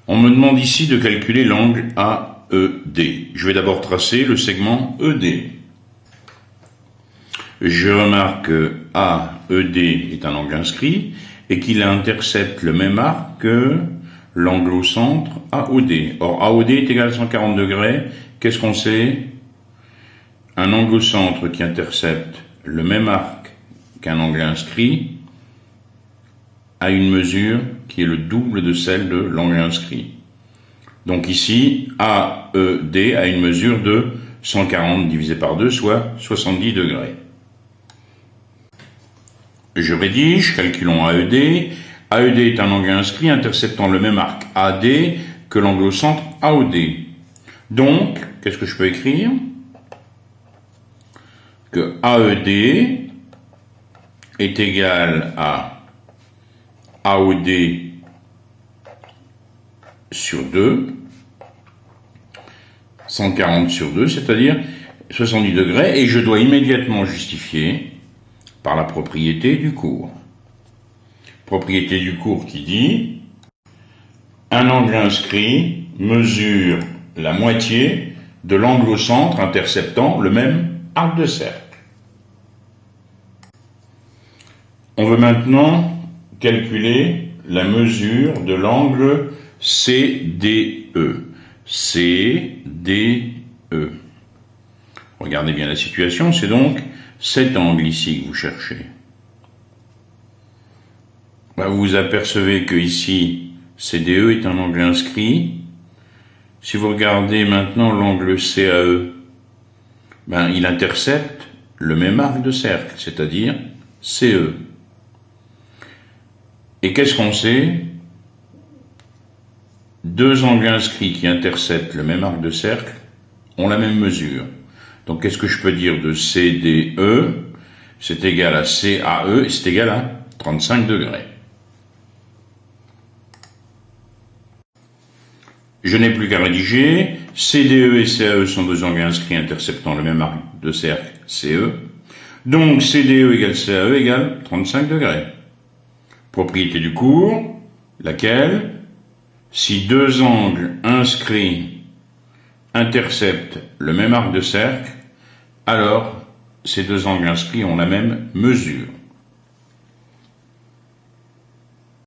On me demande ici de calculer l'angle AED. Je vais d'abord tracer le segment ED. Je remarque que AED est un angle inscrit et qu'il intercepte le même arc que l'angle au centre AOD. Or, AOD est égal à 140 degrés. Qu'est-ce qu'on sait? Un angle au centre qui intercepte le même arc qu'un angle inscrit a une mesure qui est le double de celle de l'angle inscrit. Donc ici, AED a une mesure de 140 divisé par 2, soit 70 degrés. Je rédige, calculons AED. AED est un angle inscrit interceptant le même arc AD que l'angle au centre AOD. Donc, qu'est-ce que je peux écrire? Que AED est égal à AOD sur 2, 140 sur 2, c'est-à-dire 70 degrés, et je dois immédiatement justifier par la propriété du cours. Propriété du cours qui dit un angle inscrit mesure la moitié de l'angle au centre interceptant le même arc de cercle. On veut maintenant calculer la mesure de l'angle CDE. CDE. Regardez bien la situation, c'est donc cet angle ici que vous cherchez. Vous vous apercevez que ici, CDE est un angle inscrit. Si vous regardez maintenant l'angle CAE, il intercepte le même arc de cercle, c'est-à-dire CE. Et qu'est-ce qu'on sait? Deux angles inscrits qui interceptent le même arc de cercle ont la même mesure. Donc qu'est-ce que je peux dire de CDE? C'est égal à CAE et c'est égal à 35 degrés. Je n'ai plus qu'à rédiger. CDE et CAE sont deux angles inscrits interceptant le même arc de cercle CE. Donc CDE égale CAE égale 35 degrés. Propriété du cours, laquelle, si deux angles inscrits interceptent le même arc de cercle, alors ces deux angles inscrits ont la même mesure.